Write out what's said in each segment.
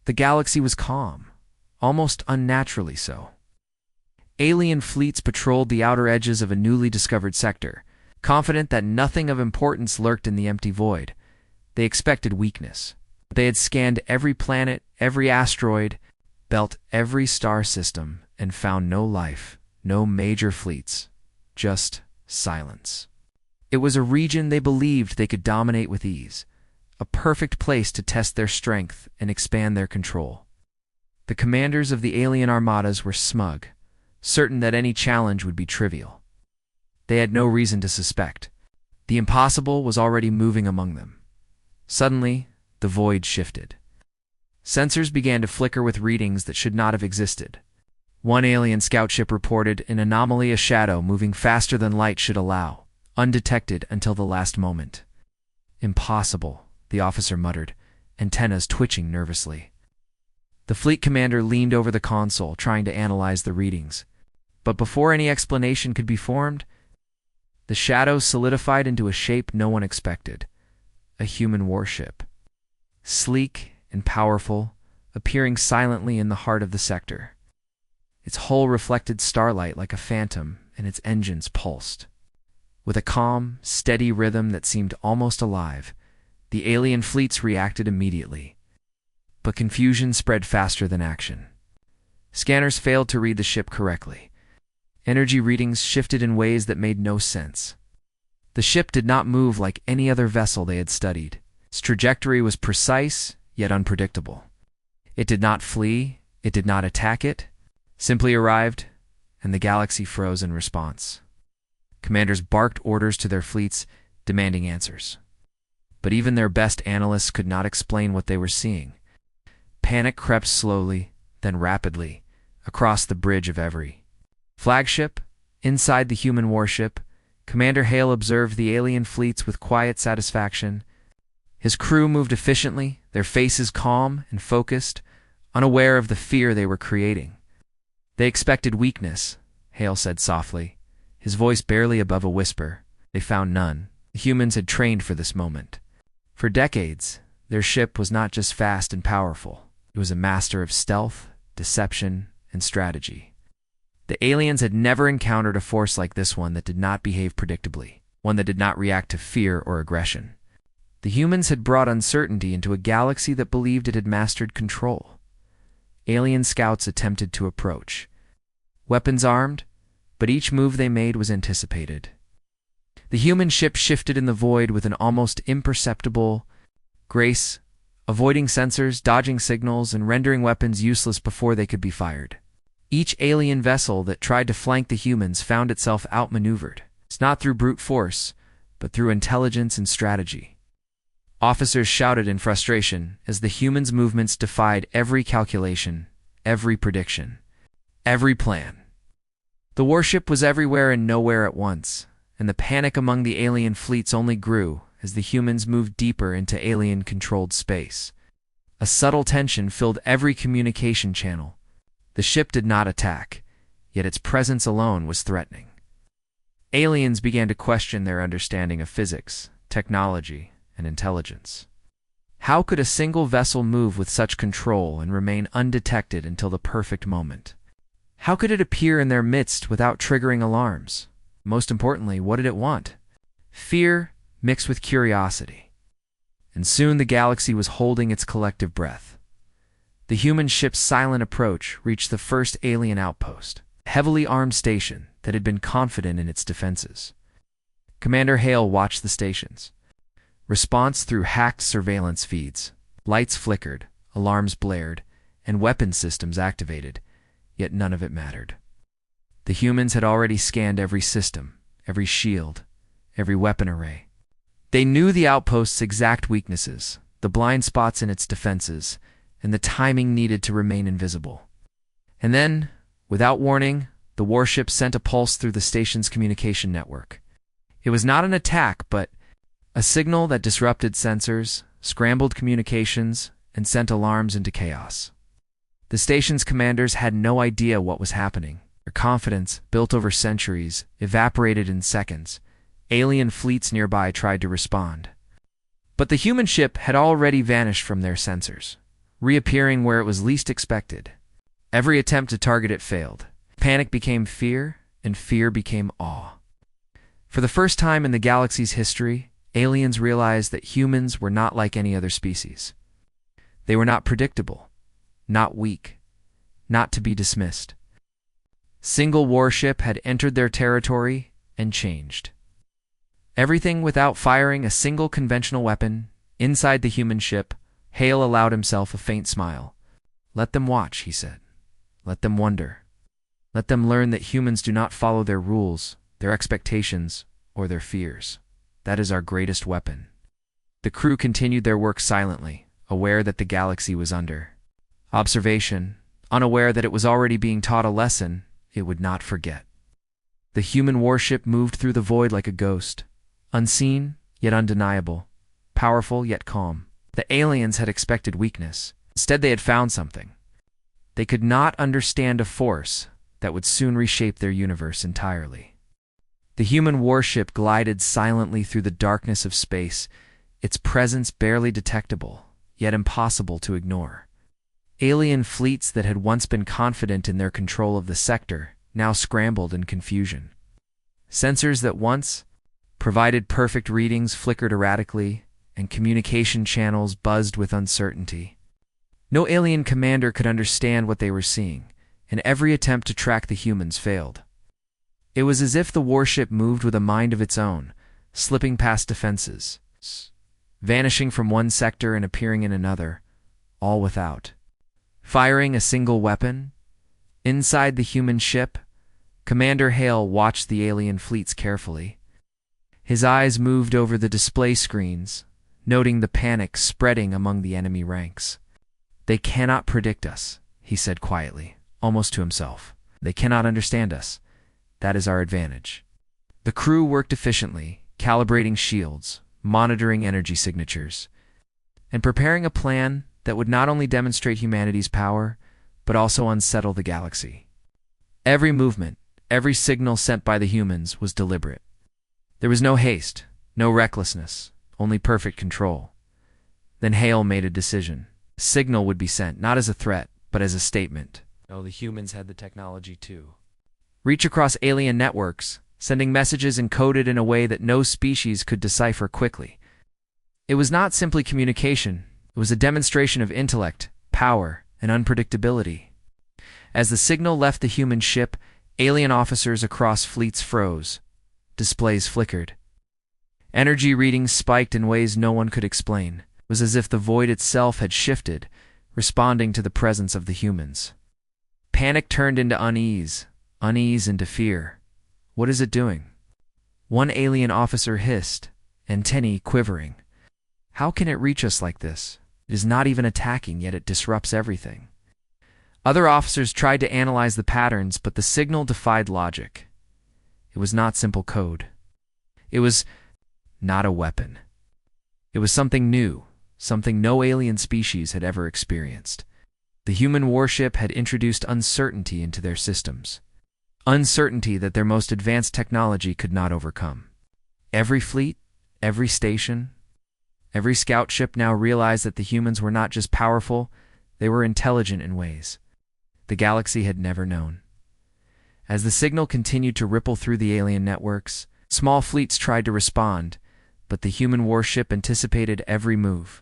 The galaxy was calm, almost unnaturally so. Alien fleets patrolled the outer edges of a newly discovered sector, confident that nothing of importance lurked in the empty void. They expected weakness. They had scanned every planet, every asteroid, belt every star system, and found no life, no major fleets, just silence. It was a region they believed they could dominate with ease, a perfect place to test their strength and expand their control. The commanders of the alien armadas were smug, certain that any challenge would be trivial. They had no reason to suspect. The impossible was already moving among them. Suddenly, the void shifted. Sensors began to flicker with readings that should not have existed. One alien scout ship reported an anomaly, a shadow moving faster than light should allow, undetected until the last moment. Impossible, the officer muttered, antennas twitching nervously. The fleet commander leaned over the console, trying to analyze the readings. But before any explanation could be formed, the shadow solidified into a shape no one expected. A human warship. Sleek and powerful, appearing silently in the heart of the sector. Its hull reflected starlight like a phantom, and its engines pulsed. With a calm, steady rhythm that seemed almost alive, the alien fleets reacted immediately. But confusion spread faster than action. Scanners failed to read the ship correctly. Energy readings shifted in ways that made no sense. The ship did not move like any other vessel they had studied. Its trajectory was precise, yet unpredictable. It did not flee, it did not attack it, simply arrived, and the galaxy froze in response. Commanders barked orders to their fleets, demanding answers. But even their best analysts could not explain what they were seeing. Panic crept slowly, then rapidly, across the bridge of every flagship. Inside the human warship, Commander Hale observed the alien fleets with quiet satisfaction. His crew moved efficiently, their faces calm and focused, unaware of the fear they were creating. They expected weakness, Hale said softly, his voice barely above a whisper. They found none. The humans had trained for this moment. For decades, their ship was not just fast and powerful. It was a master of stealth, deception, and strategy. The aliens had never encountered a force like this one that did not behave predictably, one that did not react to fear or aggression. The humans had brought uncertainty into a galaxy that believed it had mastered control. Alien scouts attempted to approach. Weapons armed, but each move they made was anticipated. The human ship shifted in the void with an almost imperceptible grace, avoiding sensors, dodging signals, and rendering weapons useless before they could be fired. Each alien vessel that tried to flank the humans found itself outmaneuvered. It's not through brute force, but through intelligence and strategy. Officers shouted in frustration as the humans' movements defied every calculation, every prediction, every plan. The warship was everywhere and nowhere at once, and the panic among the alien fleets only grew as the humans moved deeper into alien-controlled space. A subtle tension filled every communication channel. The ship did not attack, yet its presence alone was threatening. Aliens began to question their understanding of physics, technology, and intelligence. How could a single vessel move with such control and remain undetected until the perfect moment? How could it appear in their midst without triggering alarms? Most importantly, what did it want? Fear mixed with curiosity. And soon the galaxy was holding its collective breath. The human ship's silent approach reached the first alien outpost, a heavily armed station that had been confident in its defenses. Commander Hale watched the stations. Response through hacked surveillance feeds. Lights flickered, alarms blared, and weapon systems activated, yet none of it mattered. The humans had already scanned every system, every shield, every weapon array. They knew the outpost's exact weaknesses, the blind spots in its defenses, and the timing needed to remain invisible. And then, without warning, the warship sent a pulse through the station's communication network. It was not an attack, but a signal that disrupted sensors, scrambled communications, and sent alarms into chaos. The station's commanders had no idea what was happening. Their confidence, built over centuries, evaporated in seconds. Alien fleets nearby tried to respond. But the human ship had already vanished from their sensors. reappearing where it was least expected. Every attempt to target it failed. Panic became fear, and fear became awe. For the first time in the galaxy's history, aliens realized that humans were not like any other species. They were not predictable, not weak, not to be dismissed. Single warship had entered their territory and changed. Everything without firing a single conventional weapon. Inside the human ship, Hale allowed himself a faint smile. "Let them watch," he said. "Let them wonder. Let them learn that humans do not follow their rules, their expectations, or their fears. That is our greatest weapon." The crew continued their work silently, aware that the galaxy was under observation, unaware that it was already being taught a lesson it would not forget. The human warship moved through the void like a ghost, unseen yet undeniable, powerful yet calm. The aliens had expected weakness. Instead, they had found something. They could not understand a force that would soon reshape their universe entirely. The human warship glided silently through the darkness of space, its presence barely detectable, yet impossible to ignore. Alien fleets that had once been confident in their control of the sector now scrambled in confusion. Sensors that once provided perfect readings flickered erratically, and communication channels buzzed with uncertainty. No alien commander could understand what they were seeing, and every attempt to track the humans failed. It was as if the warship moved with a mind of its own, slipping past defenses, vanishing from one sector and appearing in another, all without firing a single weapon. Inside the human ship, Commander Hale watched the alien fleets carefully. His eyes moved over the display screens, noting the panic spreading among the enemy ranks. "They cannot predict us," he said quietly, almost to himself. "They cannot understand us. That is our advantage." The crew worked efficiently, calibrating shields, monitoring energy signatures, and preparing a plan that would not only demonstrate humanity's power, but also unsettle the galaxy. Every movement, every signal sent by the humans was deliberate. There was no haste, no recklessness, only perfect control. Then Hale made a decision. A signal would be sent, not as a threat, but as a statement. Oh, the humans had the technology too. Reach across alien networks, sending messages encoded in a way that no species could decipher quickly. It was not simply communication, it was a demonstration of intellect, power, and unpredictability. As the signal left the human ship, alien officers across fleets froze. Displays flickered. Energy readings spiked in ways no one could explain. It was as if the void itself had shifted, responding to the presence of the humans. Panic turned into unease, unease into fear. "What is it doing?" One alien officer hissed, antennae quivering. "How can it reach us like this? It is not even attacking, yet it disrupts everything." Other officers tried to analyze the patterns, but the signal defied logic. It was not simple code. It was not a weapon. It was something new, something no alien species had ever experienced. The human warship had introduced uncertainty into their systems. Uncertainty that their most advanced technology could not overcome. Every fleet, every station, every scout ship now realized that the humans were not just powerful, they were intelligent in ways the galaxy had never known. As the signal continued to ripple through the alien networks, small fleets tried to respond, but the human warship anticipated every move.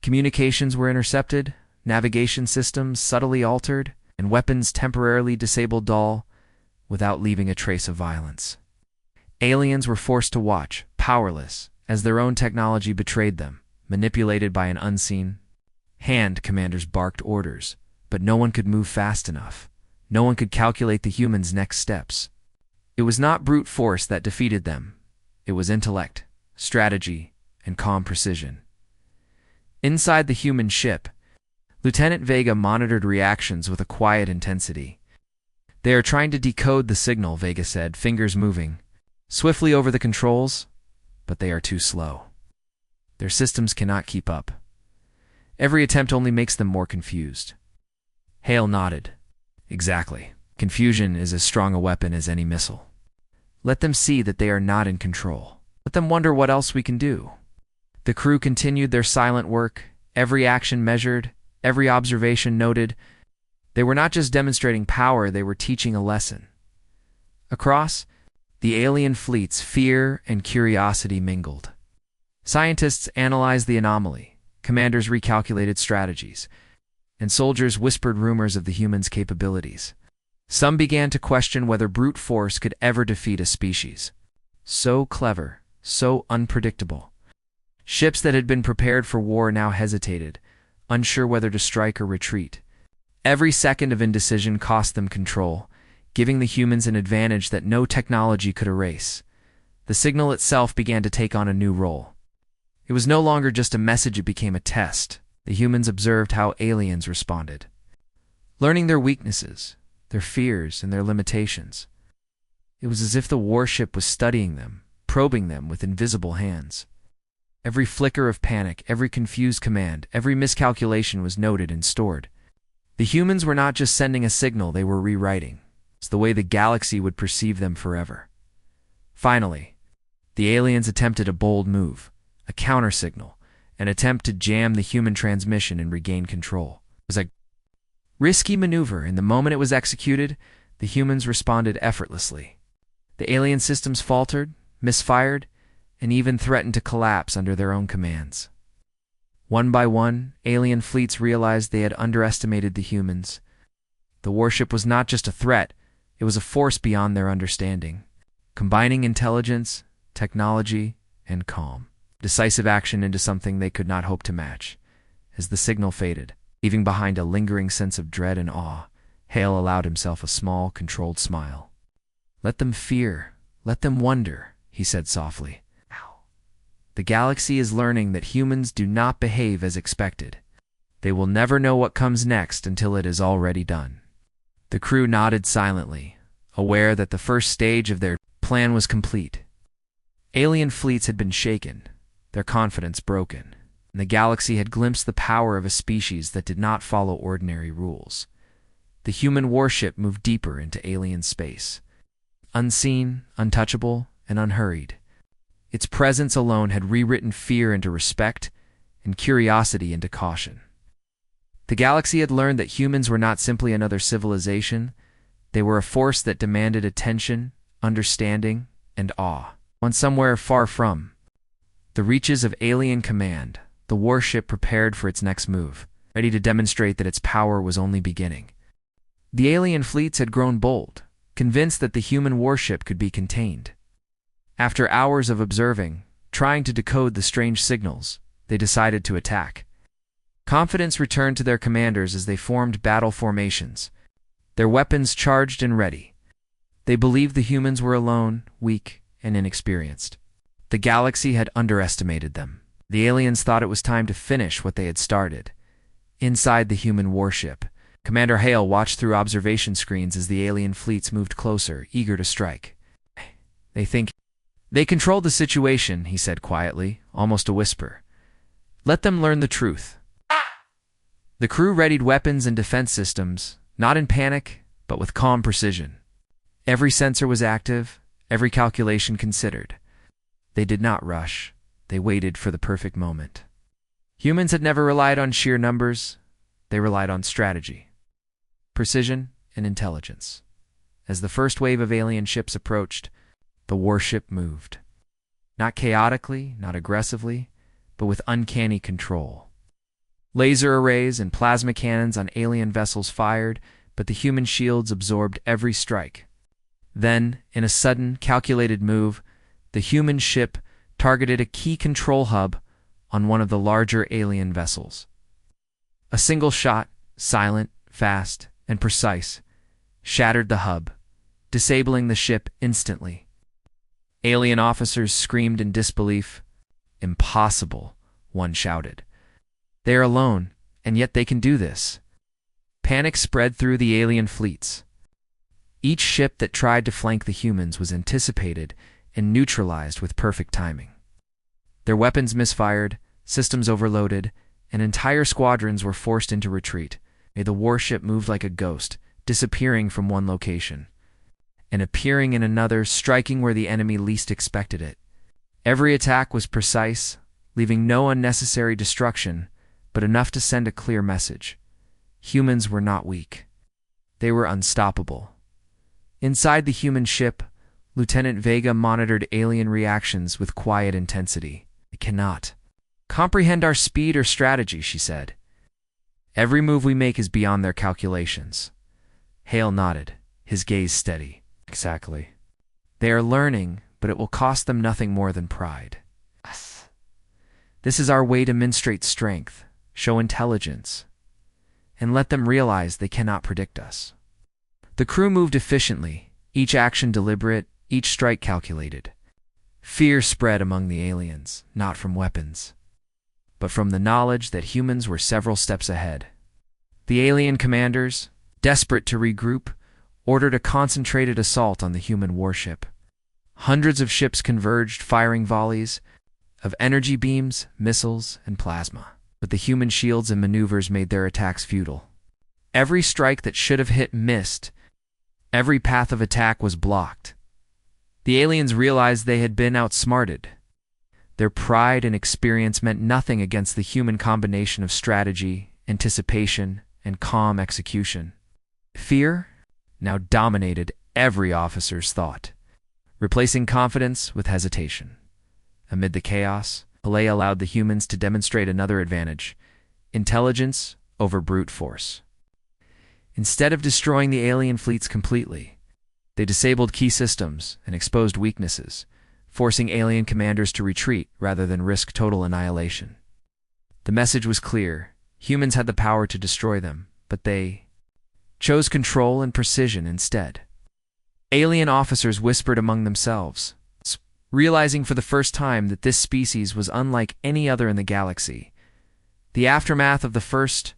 Communications were intercepted, navigation systems subtly altered, and weapons temporarily disabled dull, without leaving a trace of violence. Aliens were forced to watch, powerless, as their own technology betrayed them, manipulated by an unseen hand. Commanders barked orders, but no one could move fast enough. No one could calculate the humans' next steps. It was not brute force that defeated them. It was intellect, strategy, and calm precision. Inside the human ship, Lieutenant Vega monitored reactions with a quiet intensity. "They are trying to decode the signal," Vega said, fingers moving swiftly over the controls, "but they are too slow. Their systems cannot keep up. Every attempt only makes them more confused." Hale nodded. "Exactly. Confusion is as strong a weapon as any missile. Let them see that they are not in control. Let them wonder what else we can do." The crew continued their silent work, every action measured, every observation noted. They were not just demonstrating power, they were teaching a lesson. Across the alien fleets, fear and curiosity mingled. Scientists analyzed the anomaly, commanders recalculated strategies, and soldiers whispered rumors of the humans' capabilities. Some began to question whether brute force could ever defeat a species so clever, so unpredictable. Ships that had been prepared for war now hesitated, unsure whether to strike or retreat. Every second of indecision cost them control, giving the humans an advantage that no technology could erase. The signal itself began to take on a new role. It was no longer just a message, it became a test. The humans observed how aliens responded, learning their weaknesses, their fears, and their limitations. It was as if the warship was studying them, probing them with invisible hands. Every flicker of panic, every confused command, every miscalculation was noted and stored. The humans were not just sending a signal, they were rewriting. It's the way the galaxy would perceive them forever. Finally, the aliens attempted a bold move, a counter-signal, an attempt to jam the human transmission and regain control. It was a risky maneuver, and the moment it was executed, the humans responded effortlessly. The alien systems faltered, misfired, and even threatened to collapse under their own commands. One by one, alien fleets realized they had underestimated the humans. The warship was not just a threat, it was a force beyond their understanding, combining intelligence, technology, and calm. Decisive action into something they could not hope to match. As the signal faded, leaving behind a lingering sense of dread and awe, Hale allowed himself a small, controlled smile. "Let them fear, let them wonder," he said softly. "The galaxy is learning that humans do not behave as expected. They will never know what comes next until it is already done." The crew nodded silently, aware that the first stage of their plan was complete. Alien fleets had been shaken, their confidence broken, and the galaxy had glimpsed the power of a species that did not follow ordinary rules. The human warship moved deeper into alien space, unseen, untouchable, and unhurried. Its presence alone had rewritten fear into respect and curiosity into caution. The galaxy had learned that humans were not simply another civilization, they were a force that demanded attention, understanding, and awe. On somewhere far from the reaches of alien command, the warship prepared for its next move, ready to demonstrate that its power was only beginning. The alien fleets had grown bold, convinced that the human warship could be contained. After hours of observing, trying to decode the strange signals, they decided to attack. Confidence returned to their commanders as they formed battle formations, their weapons charged and ready. They believed the humans were alone, weak, and inexperienced. The galaxy had underestimated them. The aliens thought it was time to finish what they had started. Inside the human warship, Commander Hale watched through observation screens as the alien fleets moved closer, eager to strike. "They think they controlled the situation," he said quietly, almost a whisper. "Let them learn the truth." The crew readied weapons and defense systems, not in panic, but with calm precision. Every sensor was active, every calculation considered. They did not rush. They waited for the perfect moment. Humans had never relied on sheer numbers. They relied on strategy, precision, and intelligence. As the first wave of alien ships approached, the warship moved. Not chaotically, not aggressively, but with uncanny control. Laser arrays and plasma cannons on alien vessels fired, but the human shields absorbed every strike. Then, in a sudden, calculated move, the human ship targeted a key control hub on one of the larger alien vessels. A single shot, silent, fast, and precise, shattered the hub, disabling the ship instantly. Alien officers screamed in disbelief. "Impossible," one shouted. "They are alone, and yet they can do this." Panic spread through the alien fleets. Each ship that tried to flank the humans was anticipated and neutralized with perfect timing. Their weapons misfired, systems overloaded, and entire squadrons were forced into retreat. The warship moved like a ghost, disappearing from one location and appearing in another, striking where the enemy least expected it. Every attack was precise, leaving no unnecessary destruction, but enough to send a clear message. Humans were not weak. They were unstoppable. Inside the human ship, Lieutenant Vega monitored alien reactions with quiet intensity. "They cannot comprehend our speed or strategy," she said. "Every move we make is beyond their calculations." Hale nodded, his gaze steady. "Exactly. They are learning, but it will cost them nothing more than pride. This is our way to demonstrate strength, show intelligence, and let them realize they cannot predict us." The crew moved efficiently, each action deliberate, each strike calculated. Fear spread among the aliens, not from weapons, but from the knowledge that humans were several steps ahead. The alien commanders, desperate to regroup, ordered a concentrated assault on the human warship. Hundreds of ships converged, firing volleys of energy beams, missiles, and plasma. But the human shields and maneuvers made their attacks futile. Every strike that should have hit missed. Every path of attack was blocked. The aliens realized they had been outsmarted. Their pride and experience meant nothing against the human combination of strategy, anticipation, and calm execution. Fear now dominated every officer's thought, replacing confidence with hesitation. Amid the chaos, Pele allowed the humans to demonstrate another advantage: intelligence over brute force. Instead of destroying the alien fleets completely, they disabled key systems and exposed weaknesses, forcing alien commanders to retreat rather than risk total annihilation. The message was clear: humans had the power to destroy them, but they chose control and precision instead. Alien officers whispered among themselves, realizing for the first time that this species was unlike any other in the galaxy. The aftermath of the first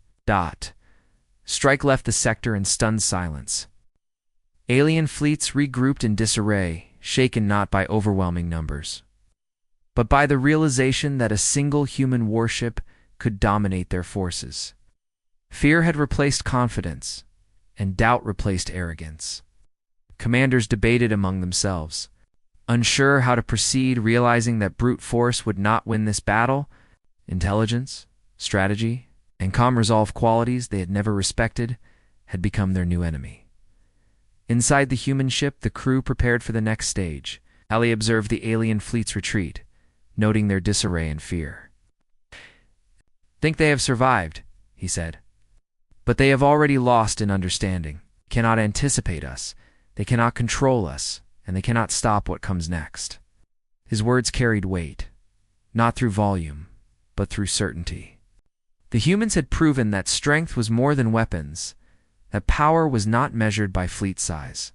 strike left the sector in stunned silence. Alien fleets regrouped in disarray, shaken not by overwhelming numbers, but by the realization that a single human warship could dominate their forces. Fear had replaced confidence, and doubt replaced arrogance. Commanders debated among themselves, unsure how to proceed, realizing that brute force would not win this battle. Intelligence, strategy, and calm resolve, qualities they had never respected, had become their new enemy. Inside the human ship, the crew prepared for the next stage. Ali observed the alien fleet's retreat, noting their disarray and fear. "Think they have survived," he said. "But they have already lost in understanding. They cannot anticipate us, they cannot control us, and they cannot stop what comes next." His words carried weight, not through volume, but through certainty. The humans had proven that strength was more than weapons, that power was not measured by fleet size,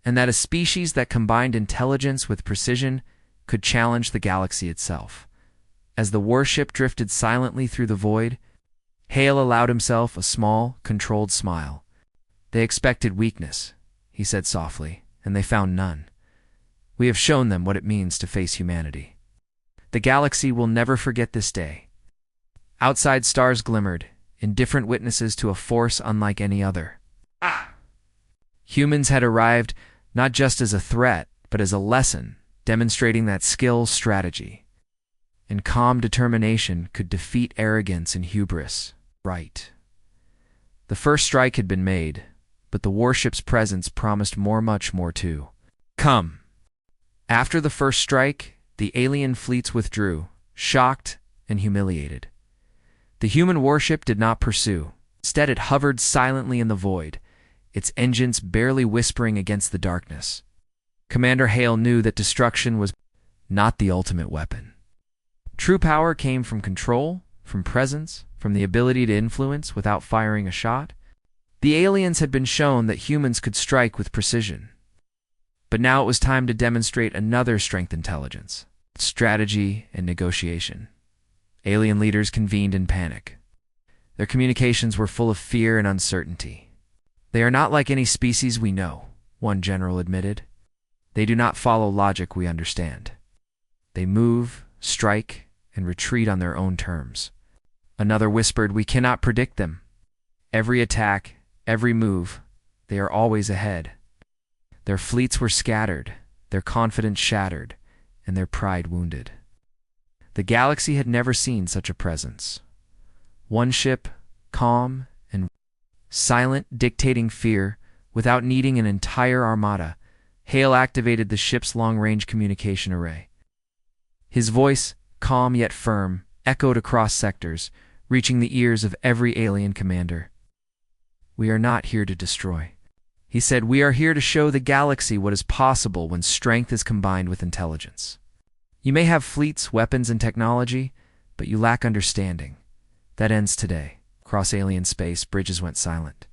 and that a species that combined intelligence with precision could challenge the galaxy itself. As the warship drifted silently through the void, Hale allowed himself a small, controlled smile. "They expected weakness," he said softly, "and they found none. We have shown them what it means to face humanity. The galaxy will never forget this day." Outside, stars glimmered, indifferent witnesses to a force unlike any other. Humans had arrived not just as a threat, but as a lesson, demonstrating that skill, strategy, and calm determination could defeat arrogance and hubris. Right. The first strike had been made, but the warship's presence promised much more too. "Come." After the first strike, the alien fleets withdrew, shocked and humiliated. The human warship did not pursue. Instead, it hovered silently in the void, its engines barely whispering against the darkness. Commander Hale knew that destruction was not the ultimate weapon. True power came from control, from presence, from the ability to influence without firing a shot. The aliens had been shown that humans could strike with precision. But now it was time to demonstrate another strength: intelligence, strategy, and negotiation. Alien leaders convened in panic. Their communications were full of fear and uncertainty. "They are not like any species we know," one general admitted. "They do not follow logic we understand. They move, strike, and retreat on their own terms." Another whispered, "We cannot predict them. Every attack, every move, they are always ahead." Their fleets were scattered, their confidence shattered, and their pride wounded. The galaxy had never seen such a presence. One ship, calm and silent, dictating fear, without needing an entire armada, Hale activated the ship's long-range communication array. His voice, calm yet firm, echoed across sectors, reaching the ears of every alien commander. "We are not here to destroy," he said. "We are here to show the galaxy what is possible when strength is combined with intelligence. You may have fleets, weapons, and technology, but you lack understanding. That ends today." Across alien space, bridges went silent.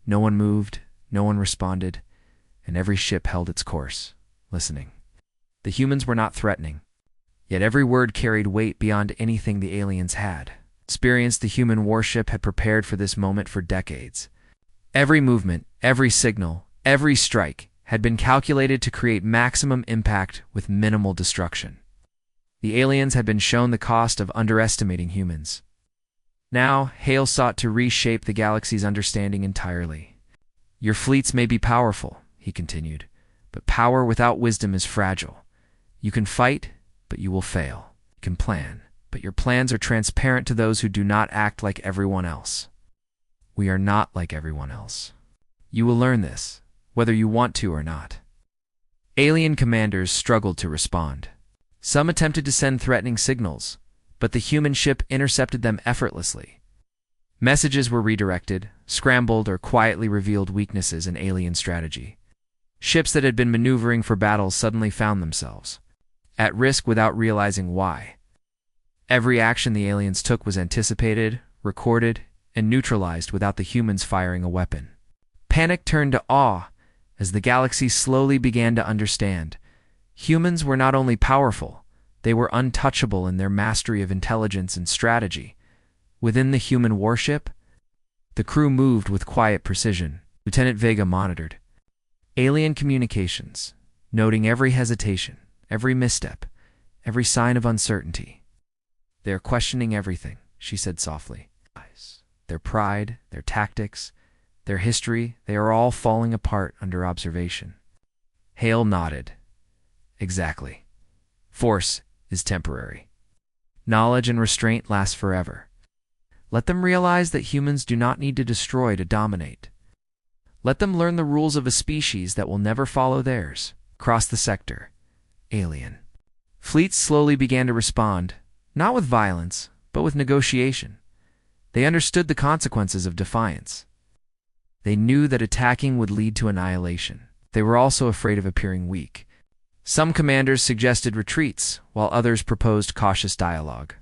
No one moved, no one responded, and every ship held its course, listening. The humans were not threatening, yet every word carried weight beyond anything the aliens had experienced. The human warship had prepared for this moment for decades. Every movement, every signal, every strike had been calculated to create maximum impact with minimal destruction. The aliens had been shown the cost of underestimating humans. Now, Hale sought to reshape the galaxy's understanding entirely. "Your fleets may be powerful," he continued, "but power without wisdom is fragile. You can fight, but you will fail. You can plan, but your plans are transparent to those who do not act like everyone else. We are not like everyone else. You will learn this, whether you want to or not." Alien commanders struggled to respond. Some attempted to send threatening signals, but the human ship intercepted them effortlessly. Messages were redirected, scrambled, or quietly revealed weaknesses in alien strategy. Ships that had been maneuvering for battle suddenly found themselves at risk without realizing why. Every action the aliens took was anticipated, recorded, and neutralized without the humans firing a weapon. Panic turned to awe as the galaxy slowly began to understand. Humans were not only powerful, they were untouchable in their mastery of intelligence and strategy. Within the human warship, the crew moved with quiet precision. Lieutenant Vega monitored alien communications, noting every hesitation, every misstep, every sign of uncertainty. "They are questioning everything," she said softly. "Their pride, their tactics, their history, they are all falling apart under observation." Hale nodded. "Exactly. Force is temporary. Knowledge and restraint last forever. Let them realize that humans do not need to destroy to dominate. Let them learn the rules of a species that will never follow theirs." Across the sector, alien fleets slowly began to respond, not with violence, but with negotiation. They understood the consequences of defiance. They knew that attacking would lead to annihilation. They were also afraid of appearing weak. Some commanders suggested retreats, while others proposed cautious dialogue.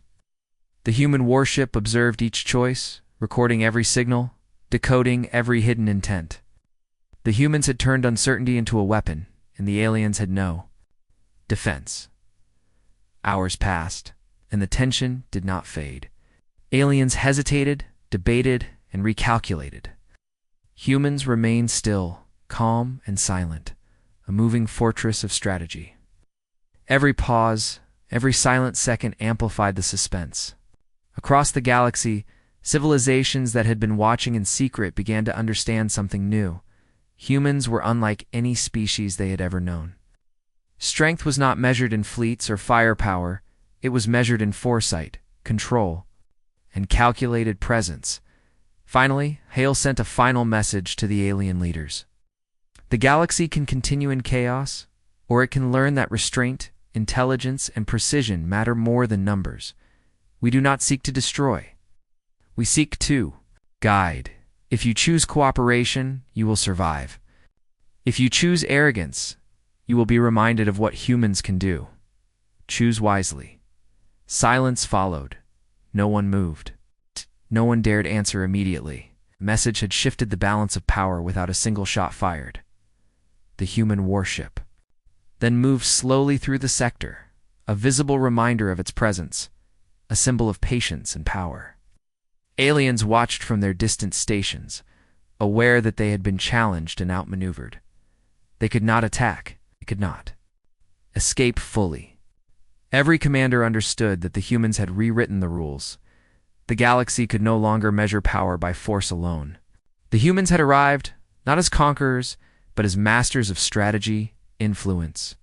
The human warship observed each choice, recording every signal, decoding every hidden intent. The humans had turned uncertainty into a weapon, and the aliens had no defense. Hours passed, and the tension did not fade. Aliens hesitated, debated, and recalculated. Humans remained still, calm and silent, a moving fortress of strategy. Every pause, every silent second amplified the suspense. Across the galaxy, civilizations that had been watching in secret began to understand something new. Humans were unlike any species they had ever known. Strength was not measured in fleets or firepower, it was measured in foresight, control, and calculated presence. Finally, Hale sent a final message to the alien leaders. The galaxy can continue in chaos, or it can learn that restraint, intelligence, and precision matter more than numbers. We do not seek to destroy. We seek to guide. If you choose cooperation, you will survive. If you choose arrogance, you will be reminded of what humans can do. Choose wisely. Silence followed. No one moved. No one dared answer immediately. The message had shifted the balance of power without a single shot fired. The human warship then moved slowly through the sector, a visible reminder of its presence, a symbol of patience and power. Aliens watched from their distant stations, aware that they had been challenged and outmaneuvered. They could not attack. They could not escape fully. Every commander understood that the humans had rewritten the rules. The galaxy could no longer measure power by force alone. The humans had arrived, not as conquerors, but as masters of strategy, influence,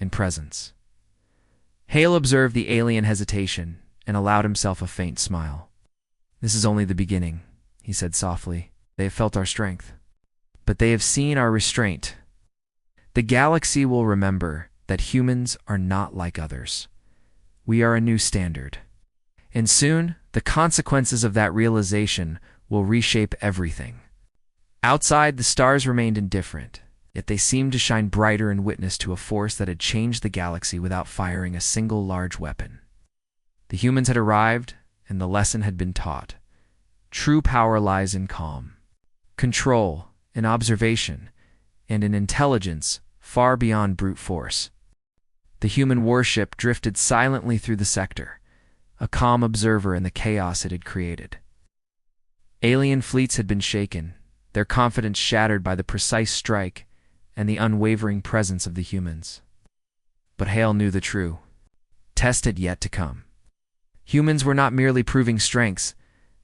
and presence. Hale observed the alien hesitation and allowed himself a faint smile. "This is only the beginning," he said softly. "They have felt our strength, but they have seen our restraint. The galaxy will remember that humans are not like others. We are a new standard. And soon, the consequences of that realization will reshape everything." Outside, the stars remained indifferent, yet they seemed to shine brighter in witness to a force that had changed the galaxy without firing a single large weapon. The humans had arrived, and the lesson had been taught. True power lies in calm, control, in observation, and in intelligence far beyond brute force. The human warship drifted silently through the sector, a calm observer in the chaos it had created. Alien fleets had been shaken, their confidence shattered by the precise strike and the unwavering presence of the humans. But Hale knew the true test had yet to come. Humans were not merely proving strengths,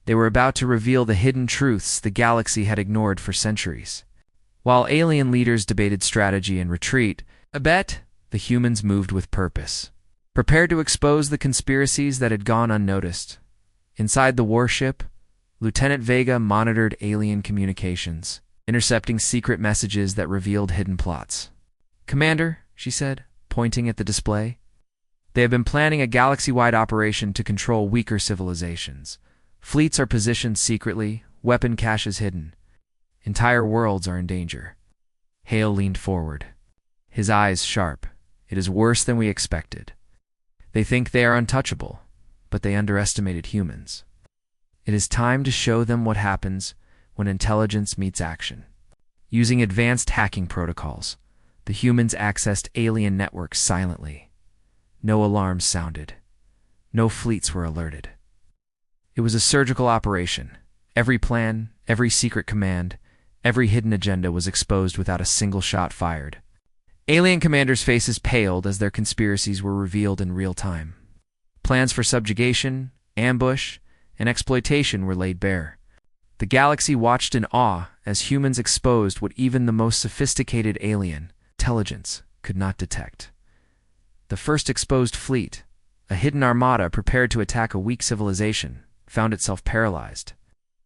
they were about to reveal the hidden truths the galaxy had ignored for centuries. While alien leaders debated strategy and retreat, the humans moved with purpose, prepared to expose the conspiracies that had gone unnoticed. Inside the warship, Lieutenant Vega monitored alien communications, intercepting secret messages that revealed hidden plots. "Commander," she said, pointing at the display, "they have been planning a galaxy-wide operation to control weaker civilizations. Fleets are positioned secretly, weapon caches hidden. Entire worlds are in danger." Hale leaned forward, his eyes sharp. "It is worse than we expected. They think they are untouchable, but they underestimated humans. It is time to show them what happens when intelligence meets action." Using advanced hacking protocols, the humans accessed alien networks silently. No alarms sounded. No fleets were alerted. It was a surgical operation. Every plan, every secret command, every hidden agenda was exposed without a single shot fired. Alien commanders' faces paled as their conspiracies were revealed in real time. Plans for subjugation, ambush, and exploitation were laid bare. The galaxy watched in awe as humans exposed what even the most sophisticated alien intelligence could not detect. The first exposed fleet, a hidden armada prepared to attack a weak civilization, found itself paralyzed.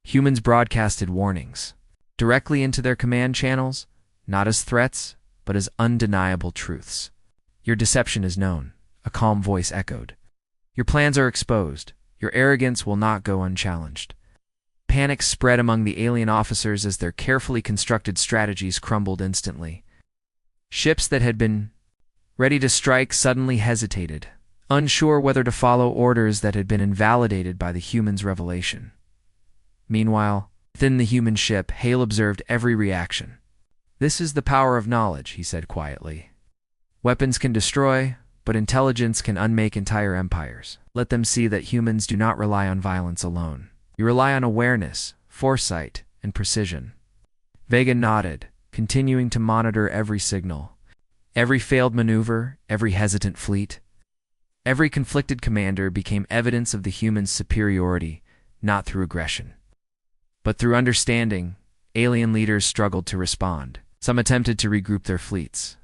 Humans broadcasted warnings directly into their command channels, not as threats, but as undeniable truths. "Your deception is known," a calm voice echoed. "Your plans are exposed. Your arrogance will not go unchallenged." Panic spread among the alien officers as their carefully constructed strategies crumbled instantly. Ships that had been ready to strike suddenly hesitated, unsure whether to follow orders that had been invalidated by the humans' revelation. Meanwhile, within the human ship, Hale observed every reaction. "This is the power of knowledge," he said quietly. "Weapons can destroy, but intelligence can unmake entire empires. Let them see that humans do not rely on violence alone. You rely on awareness, foresight, and precision." Vega nodded, continuing to monitor every signal. Every failed maneuver, every hesitant fleet, every conflicted commander became evidence of the humans' superiority, not through aggression, but through understanding. Alien leaders struggled to respond. Some attempted to regroup their fleets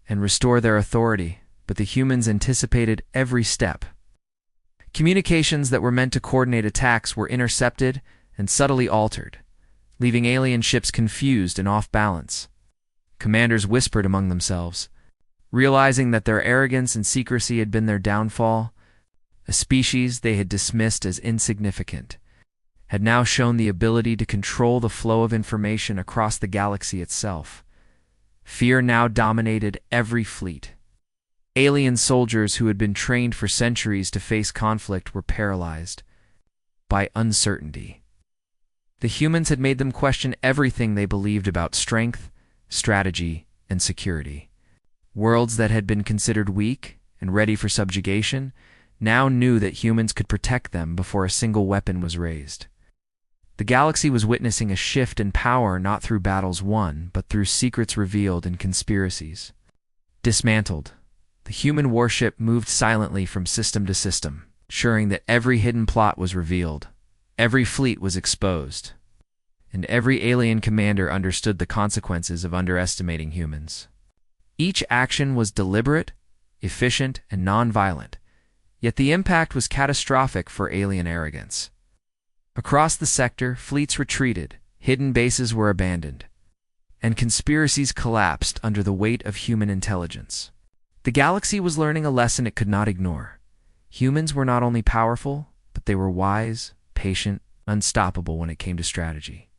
and restore their authority, but the humans anticipated every step. Communications that were meant to coordinate attacks were intercepted and subtly altered, leaving alien ships confused and off balance. Commanders whispered among themselves, realizing that their arrogance and secrecy had been their downfall. A species they had dismissed as insignificant had now shown the ability to control the flow of information across the galaxy itself. Fear now dominated every fleet. Alien soldiers who had been trained for centuries to face conflict were paralyzed by uncertainty. The humans had made them question everything they believed about strength, strategy, and security. Worlds that had been considered weak and ready for subjugation now knew that humans could protect them before a single weapon was raised. The galaxy was witnessing a shift in power not through battles won, but through secrets revealed and conspiracies. Dismantled, the human warship moved silently from system to system, ensuring that every hidden plot was revealed, every fleet was exposed, and every alien commander understood the consequences of underestimating humans. Each action was deliberate, efficient, and non-violent, yet the impact was catastrophic for alien arrogance. Across the sector, fleets retreated, hidden bases were abandoned, and conspiracies collapsed under the weight of human intelligence. The galaxy was learning a lesson it could not ignore. Humans were not only powerful, but they were wise, patient, unstoppable when it came to strategy.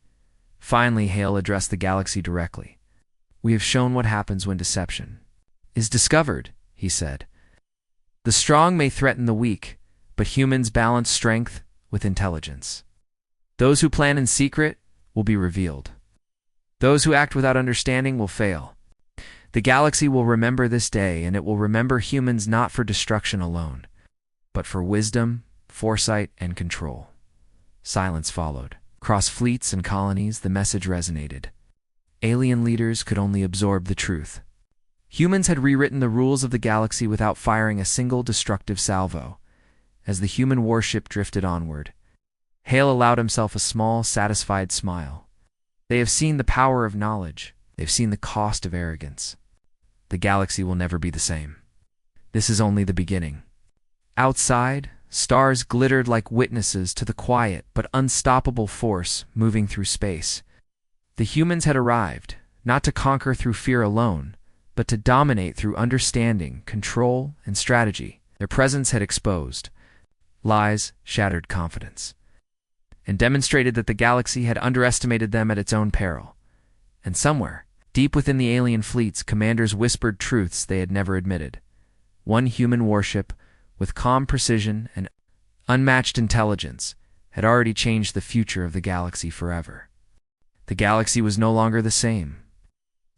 Finally, Hale addressed the galaxy directly. "We have shown what happens when deception is discovered," he said. "The strong may threaten the weak, but humans balance strength with intelligence. Those who plan in secret will be revealed. Those who act without understanding will fail. The galaxy will remember this day, and it will remember humans not for destruction alone, but for wisdom, foresight, and control." Silence followed. Across fleets and colonies, the message resonated. Alien leaders could only absorb the truth. Humans had rewritten the rules of the galaxy without firing a single destructive salvo. As the human warship drifted onward, Hale allowed himself a small, satisfied smile. They have seen the power of knowledge. They've seen the cost of arrogance. The galaxy will never be the same. This is only the beginning. Outside, stars glittered like witnesses to the quiet but unstoppable force moving through space. The humans had arrived, not to conquer through fear alone, but to dominate through understanding, control, and strategy. Their presence had exposed lies, shattered confidence, and demonstrated that the galaxy had underestimated them at its own peril. And somewhere, deep within the alien fleets, commanders whispered truths they had never admitted. One human warship, with calm precision and unmatched intelligence, had already changed the future of the galaxy forever. The galaxy was no longer the same.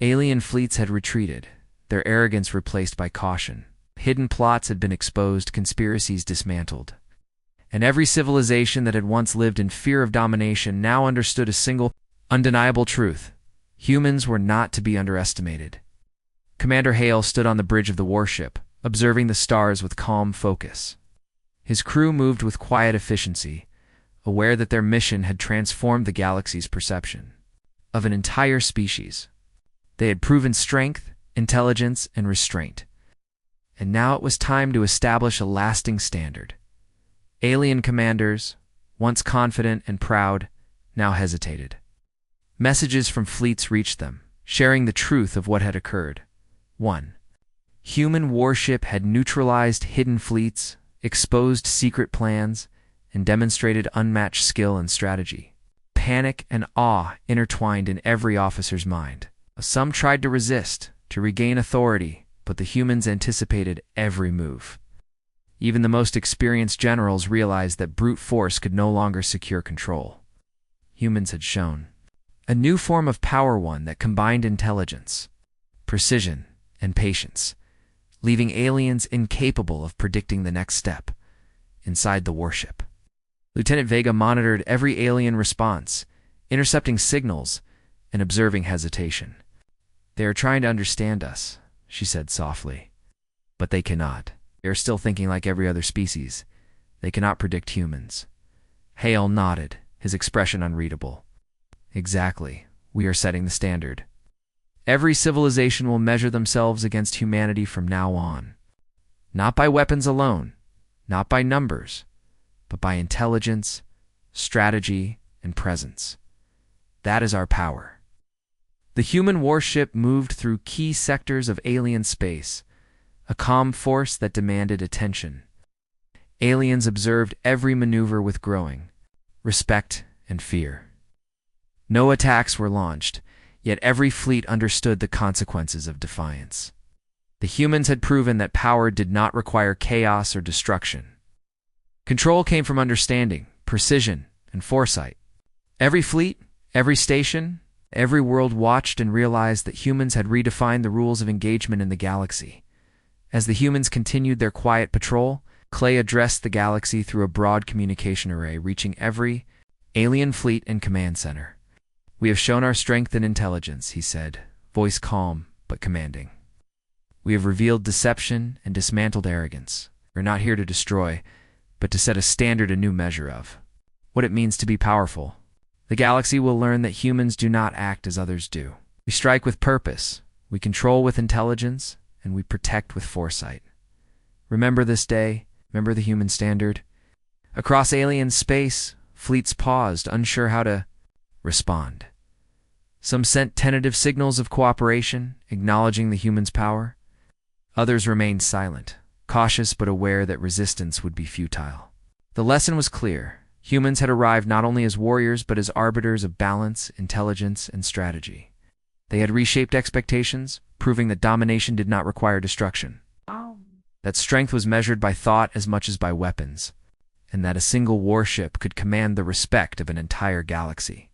Alien fleets had retreated, their arrogance replaced by caution. Hidden plots had been exposed, conspiracies dismantled. And every civilization that had once lived in fear of domination now understood a single, undeniable truth. Humans were not to be underestimated. Commander Hale stood on the bridge of the warship, observing the stars with calm focus. His crew moved with quiet efficiency, aware that their mission had transformed the galaxy's perception of an entire species. They had proven strength, intelligence, and restraint. And now it was time to establish a lasting standard. Alien commanders, once confident and proud, now hesitated. Messages from fleets reached them, sharing the truth of what had occurred. 1. Human warship had neutralized hidden fleets, exposed secret plans, and demonstrated unmatched skill and strategy. Panic and awe intertwined in every officer's mind. Some tried to resist, to regain authority, but the humans anticipated every move. Even the most experienced generals realized that brute force could no longer secure control. Humans had shown a new form of power, one that combined intelligence, precision, and patience, leaving aliens incapable of predicting the next step inside the warship. Lieutenant Vega monitored every alien response, intercepting signals and observing hesitation. "They are trying to understand us," she said softly. "But they cannot. They are still thinking like every other species. They cannot predict humans." Hale nodded, his expression unreadable. "Exactly. We are setting the standard. Every civilization will measure themselves against humanity from now on. Not by weapons alone, not by numbers, but by intelligence, strategy, and presence. That is our power." The human warship moved through key sectors of alien space, a calm force that demanded attention. Aliens observed every maneuver with growing respect and fear. No attacks were launched, yet every fleet understood the consequences of defiance. The humans had proven that power did not require chaos or destruction. Control came from understanding, precision, and foresight. Every fleet, every station, every world watched and realized that humans had redefined the rules of engagement in the galaxy. As the humans continued their quiet patrol, Clay addressed the galaxy through a broad communication array, reaching every alien fleet and command center. "We have shown our strength and intelligence," he said, voice calm but commanding. "We have revealed deception and dismantled arrogance. We're not here to destroy, but to set a standard, a new measure of what it means to be powerful. The galaxy will learn that humans do not act as others do. We strike with purpose, we control with intelligence, and we protect with foresight. Remember this day, remember the human standard." Across alien space, Fleets paused, unsure how to respond. Some sent tentative signals of cooperation, acknowledging the humans' power. Others remained silent, cautious but aware that resistance would be futile. The lesson was clear. Humans had arrived not only as warriors but as arbiters of balance, intelligence, and strategy. They had reshaped expectations, proving that domination did not require destruction. That strength was measured by thought as much as by weapons, and that a single warship could command the respect of an entire galaxy.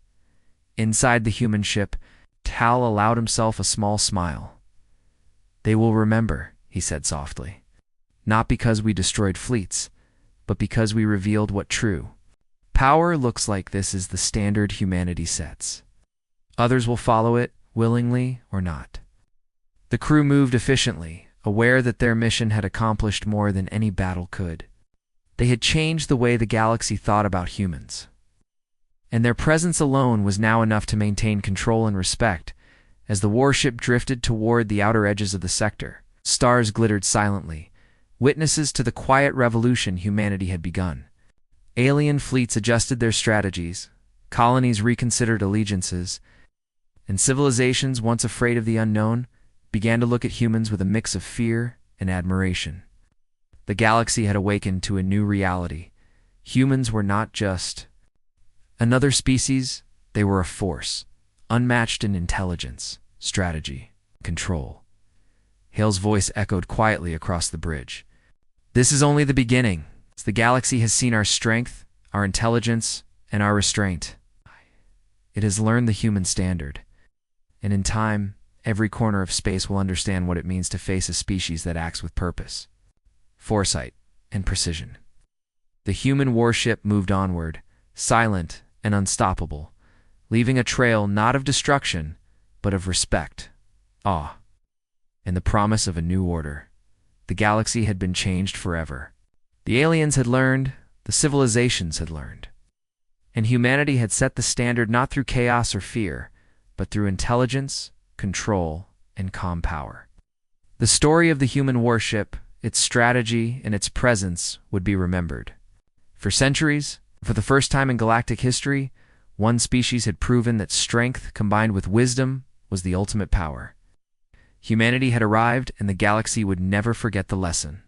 Inside the human ship, Tal allowed himself a small smile. "They will remember," he said softly. "Not because we destroyed fleets, but because we revealed what true power looks like. This is the standard humanity sets. Others will follow it, willingly or not." The crew moved efficiently, aware that their mission had accomplished more than any battle could. They had changed the way the galaxy thought about humans. And their presence alone was now enough to maintain control and respect. As the warship drifted toward the outer edges of the sector, stars glittered silently, witnesses to the quiet revolution humanity had begun. Alien fleets adjusted their strategies, colonies reconsidered allegiances, and civilizations once afraid of the unknown began to look at humans with a mix of fear and admiration. The galaxy had awakened to a new reality. Humans were not just another species, they were a force, unmatched in intelligence, strategy, control. Hale's voice echoed quietly across the bridge. "This is only the beginning. The galaxy has seen our strength, our intelligence, and our restraint. It has learned the human standard. And in time, every corner of space will understand what it means to face a species that acts with purpose, foresight, and precision." The human warship moved onward, silent and unstoppable, leaving a trail not of destruction, but of respect, awe, and the promise of a new order. The galaxy had been changed forever. The aliens had learned, the civilizations had learned. And humanity had set the standard not through chaos or fear, but through intelligence, control, and calm power. The story of the human warship, its strategy, and its presence would be remembered. For centuries, for the first time in galactic history, one species had proven that strength combined with wisdom was the ultimate power. Humanity had arrived, and the galaxy would never forget the lesson.